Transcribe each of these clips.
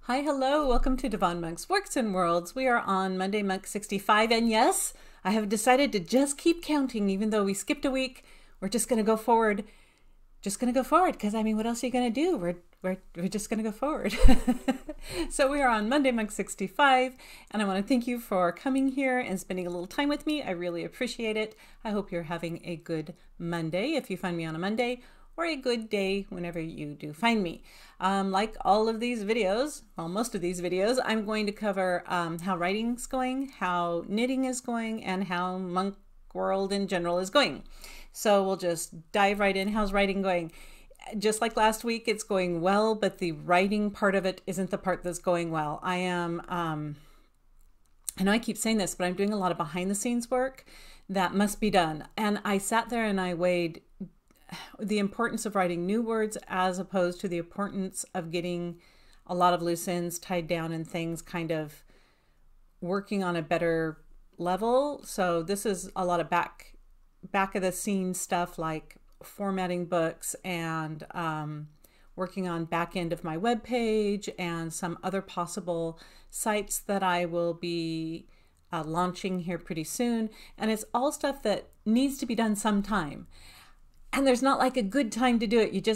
Hi, hello, welcome to Devon Monk's Works and Worlds. We are on Monday, Monk 65, and yes, I have decided to just keep counting even though we skipped a week. We're just going to go forward. Just going to go forward because, I mean, what else are you going to do? We're just going to go forward. So we are on Monday, Monk 65, and I want to thank you for coming here and spending a little time with me. I really appreciate it. I hope you're having a good Monday if you find me on a Monday, or a good day whenever you do find me. Like all of these videos, well, most of these videos, I'm going to cover how writing's going, how knitting is going, and how monk world in general is going. So we'll just dive right in. How's writing going? Just like last week, it's going well, but the writing part of it isn't the part that's going well. I am, I know I keep saying this, but I'm doing a lot of behind the scenes work that must be done. And I sat there and I weighed the importance of writing new words as opposed to the importance of getting a lot of loose ends tied down and things kind of working on a better level. So this is a lot of back of the scenes stuff like formatting books and working on back end of my web page and some other possible sites that I will be launching here pretty soon. And it's all stuff that needs to be done sometime. And there's not like a good time to do it. It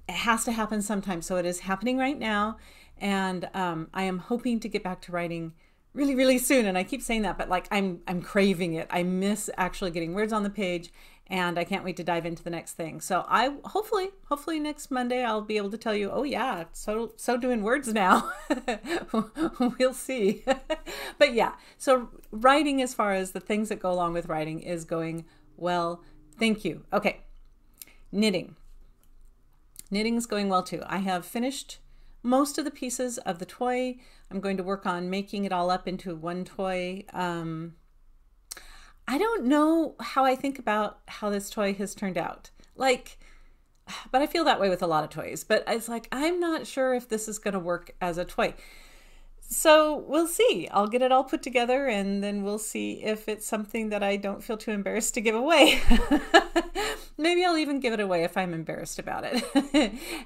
has to happen sometime. So it is happening right now. And I am hoping to get back to writing really, really soon. And I keep saying that, but like I'm craving it. I miss actually getting words on the page and I can't wait to dive into the next thing. So I hopefully next Monday, I'll be able to tell you, oh yeah, so doing words now. We'll see. But yeah, so writing as far as the things that go along with writing is going well. Thank you. Okay. Knitting. Knitting is going well too. I have finished most of the pieces of the toy. I'm going to work on making it all up into one toy. I don't know how I think about how this toy has turned out. Like, but I feel that way with a lot of toys. But it's like, I'm not sure if this is going to work as a toy. So we'll see. I'll get it all put together and then we'll see if it's something that I don't feel too embarrassed to give away. Maybe I'll even give it away if I'm embarrassed about it.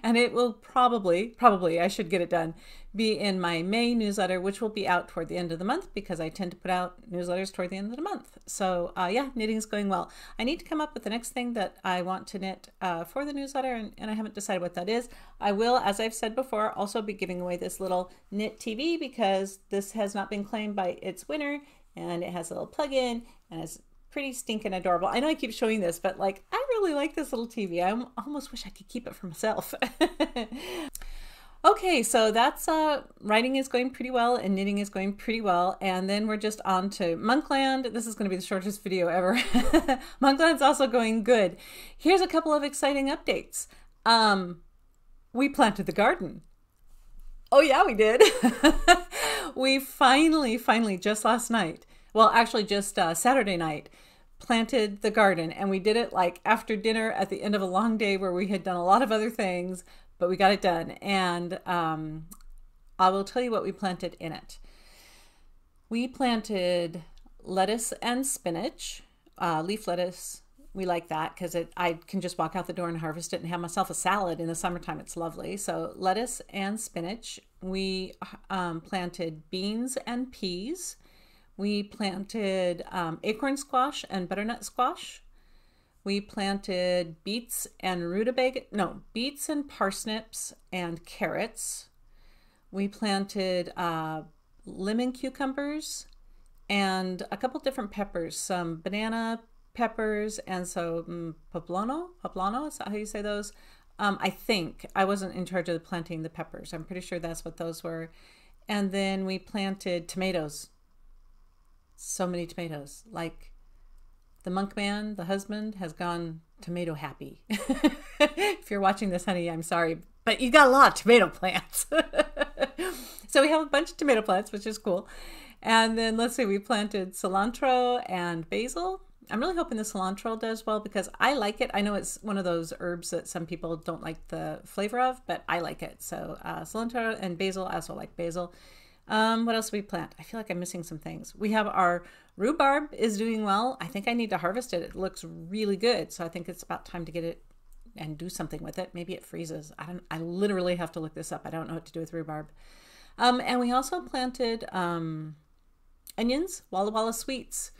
And it will probably, I should get it done, be in my May newsletter, which will be out toward the end of the month because I tend to put out newsletters toward the end of the month. So yeah, knitting is going well. I need to come up with the next thing that I want to knit for the newsletter, and I haven't decided what that is. I will, as I've said before, also be giving away this little knit TV because this has not been claimed by its winner, and it has a little plug-in and it's pretty stinking adorable. I know I keep showing this, but like I really like this little TV. I almost wish I could keep it for myself. Okay, so that's writing is going pretty well and knitting is going pretty well. And then we're just on to Monkland. This is going to be the shortest video ever. Monkland's also going good. Here's a couple of exciting updates. We planted the garden. Oh yeah, we did. We finally, just last night, well, actually just Saturday night, planted the garden. And we did it like after dinner at the end of a long day where we had done a lot of other things, but we got it done. And I will tell you what we planted in it. We planted lettuce and spinach, leaf lettuce. We like that because I can just walk out the door and harvest it and have myself a salad in the summertime. It's lovely. So lettuce and spinach. We planted beans and peas. We planted acorn squash and butternut squash. We planted beets and beets and parsnips and carrots. We planted lemon cucumbers and a couple different peppers, some banana peppers and some poblano, is that how you say those? I think. I wasn't in charge of planting the peppers. I'm pretty sure that's what those were. And then we planted tomatoes. So many tomatoes. Like the monk man, the husband, has gone tomato happy. If you're watching this, honey, I'm sorry, but you got a lot of tomato plants. So we have a bunch of tomato plants, which is cool. And then let's see, we planted cilantro and basil. I'm really hoping the cilantro does well because I like it. I know it's one of those herbs that some people don't like the flavor of, but I like it. So cilantro and basil, I also like basil. What else do we plant? I feel like I'm missing some things. We have our rhubarb is doing well. I think I need to harvest it. It looks really good. So I think it's about time to get it and do something with it. Maybe it freezes. I literally have to look this up. I don't know what to do with rhubarb. And we also planted onions, Walla Walla Sweets.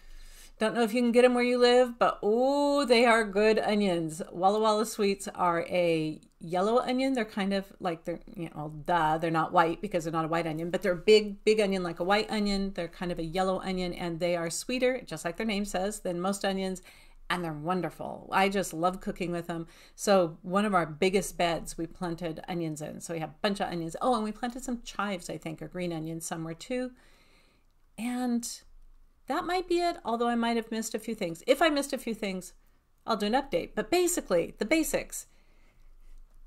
Don't know if you can get them where you live, but oh, they are good onions. Walla Walla Sweets are a yellow onion. They're kind of like they're, you know, duh, they're not white because they're not a white onion, but they're a big onion like a white onion. They're kind of a yellow onion, and they are sweeter, just like their name says, than most onions. And they're wonderful. I just love cooking with them. So one of our biggest beds we planted onions in. So we have a bunch of onions. Oh, and we planted some chives, I think, or green onions somewhere too. And that might be it, although I might have missed a few things. If I missed a few things, I'll do an update. But basically, the basics.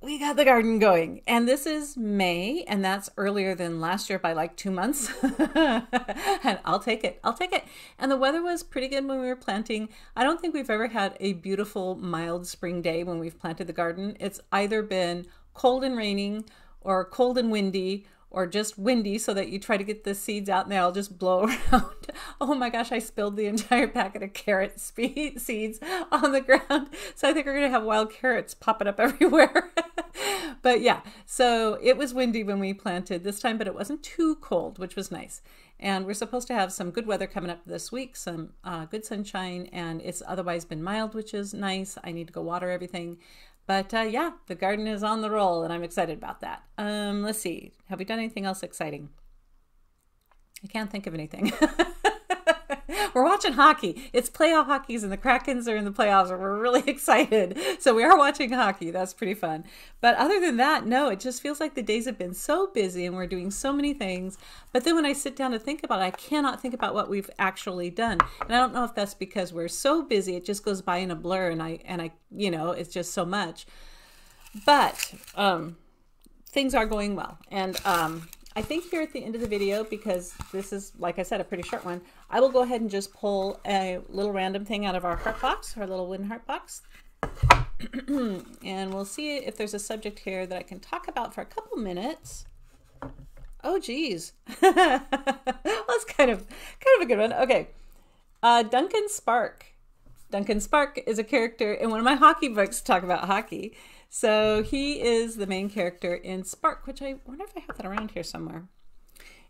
We got the garden going, and this is May, and that's earlier than last year by like 2 months. And I'll take it. I'll take it. And the weather was pretty good when we were planting. I don't think we've ever had a beautiful, mild spring day when we've planted the garden. It's either been cold and raining, or cold and windy, or just windy so that you try to get the seeds out and they all just blow around. Oh my gosh, I spilled the entire packet of carrot seeds on the ground. So I think we're gonna have wild carrots popping up everywhere. But yeah, so it was windy when we planted this time, but it wasn't too cold, which was nice. And we're supposed to have some good weather coming up this week, some good sunshine, and it's otherwise been mild, which is nice. I need to go water everything. But yeah, the garden is on the roll, and I'm excited about that. Let's see. Have we done anything else exciting? I can't think of anything. We're watching hockey. It's playoff hockey, and the Krakens are in the playoffs, and we're really excited. So we are watching hockey. That's pretty fun. But other than that, no, it just feels like the days have been so busy, and we're doing so many things. But then when I sit down to think about it, I cannot think about what we've actually done. And I don't know if that's because we're so busy, it just goes by in a blur, and I, you know, it's just so much. But things are going well. And I think here at the end of the video, because this is, like I said, a pretty short one, I will go ahead and just pull a little random thing out of our heart box, our little wooden heart box. And we'll see if there's a subject here that I can talk about for a couple minutes. Oh, geez. That's kind of a good one. Okay. Duncan Spark. Duncan Spark is a character in one of my hockey books talk about hockey. So he is the main character in Spark, which I wonder if I have that around here somewhere.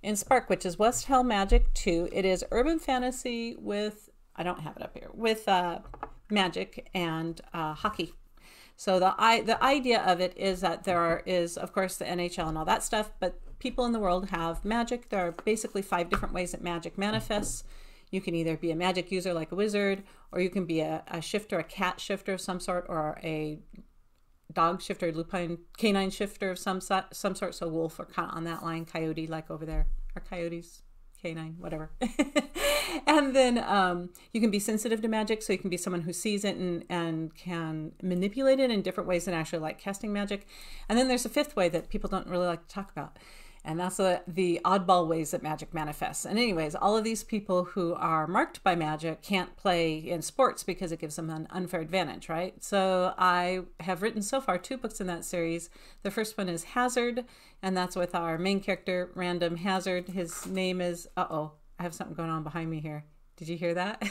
In Spark, which is West Hell Magic 2. It is urban fantasy with, I don't have it up here, with magic and hockey. So the idea of it is that there is, of course, the NHL and all that stuff, but people in the world have magic. There are basically 5 different ways that magic manifests. You can either be a magic user like a wizard, or you can be a shifter, a cat shifter of some sort, or a dog shifter, lupine, canine shifter of some sort, so wolf or kind of on that line, coyote like over there, or coyotes, canine, whatever. And then you can be sensitive to magic, so you can be someone who sees it and can manipulate it in different ways than actually like casting magic. And then there's a 5th way that people don't really like to talk about. And that's the oddball ways that magic manifests. And anyways, all of these people who are marked by magic can't play in sports because it gives them an unfair advantage, right? So I have written so far 2 books in that series. The first one is Hazard, and that's with our main character, Random Hazard. His name is, uh-oh, I have something going on behind me here. Did you hear that?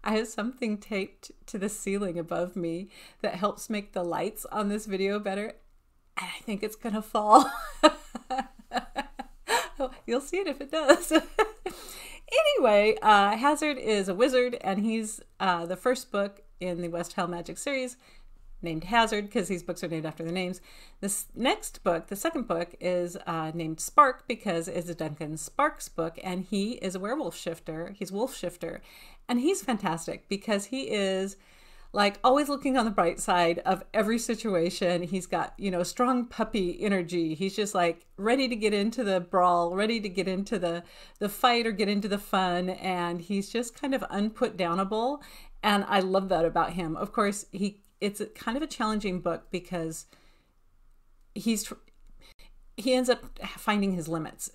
I have something taped to the ceiling above me that helps make the lights on this video better. And I think it's gonna fall. You'll see it if it does. Anyway, Hazard is a wizard, and he's the first book in the West Hell Magic series named Hazard, because these books are named after the names. This next book, the second book, is named Spark because it's a Duncan Sparks book, and he is a werewolf shifter. He's wolf shifter, and he's fantastic because he is like always looking on the bright side of every situation. He's got, you know, strong puppy energy. He's just like ready to get into the brawl, ready to get into the fight or get into the fun. And he's just kind of unputdownable. And I love that about him. Of course, it's kind of a challenging book because he ends up finding his limits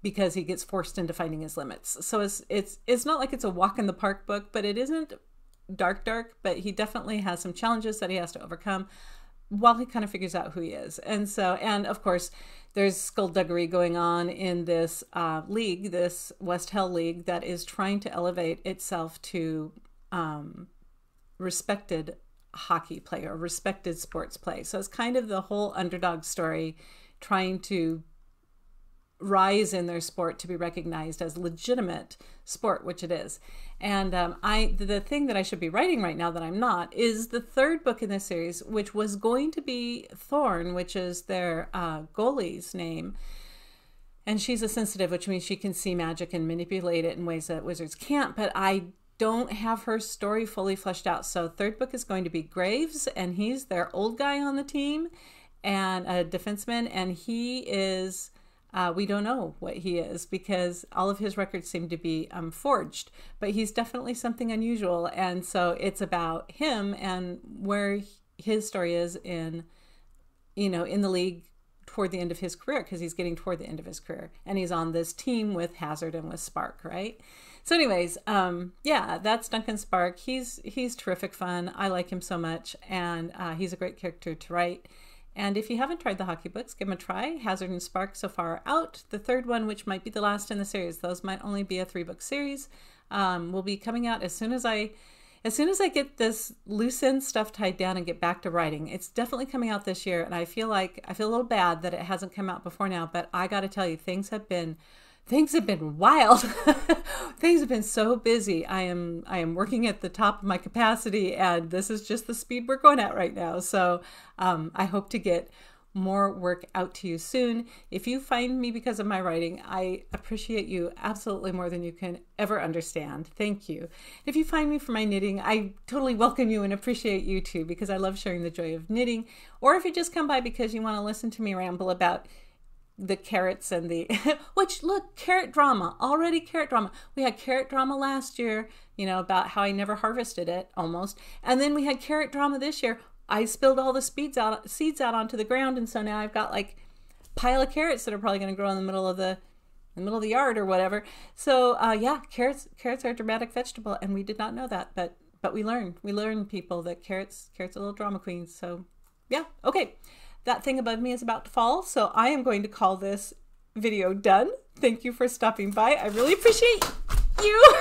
because he gets forced into finding his limits. So it's not like it's a walk in the park book, but it isn't dark, but he definitely has some challenges that he has to overcome while he kind of figures out who he is. And so, and of course, there's skullduggery going on in this league, this West Hell League, that is trying to elevate itself to respected hockey play or respected sports play. So it's kind of the whole underdog story trying to rise in their sport to be recognized as legitimate sport, which it is. And the thing that I should be writing right now that I'm not is the third book in this series, which was going to be Thorn, which is their goalie's name. And she's a sensitive, which means she can see magic and manipulate it in ways that wizards can't. But I don't have her story fully fleshed out. So third book is going to be Graves, and he's their old guy on the team and a defenseman. And he is, we don't know what he is because all of his records seem to be forged. But he's definitely something unusual. And so it's about him and where his story is in, in the league toward the end of his career, because he's getting toward the end of his career, and he's on this team with Hazard and with Spark, right? So anyways, yeah, that's Duncan Spark. He's terrific fun. I like him so much, and he's a great character to write. And if you haven't tried the hockey books, give them a try. Hazard and Spark so far are out. The third one, which might be the last in the series, those might only be a 3-book series, will be coming out as soon as I get this loose end stuff tied down and get back to writing. It's definitely coming out this year, and I feel a little bad that it hasn't come out before now, but I got to tell you, things have been wild. Things have been so busy. I am working at the top of my capacity, and this is just the speed we're going at right now. So I hope to get more work out to you soon. If you find me because of my writing, I appreciate you absolutely more than you can ever understand. Thank you. If you find me for my knitting, I totally welcome you and appreciate you too, because I love sharing the joy of knitting. Or if you just come by because you want to listen to me ramble about the carrots and the, which look, carrot drama, already carrot drama. We had carrot drama last year, about how I never harvested it almost. And then we had carrot drama this year. I spilled all the seeds out onto the ground, and so now I've got like a pile of carrots that are probably going to grow in the middle of the yard or whatever. So yeah, carrots are a dramatic vegetable, and we did not know that, but we learned people that carrots are little drama queens. So yeah, okay, that thing above me is about to fall, so I am going to call this video done. Thank you for stopping by. I really appreciate you.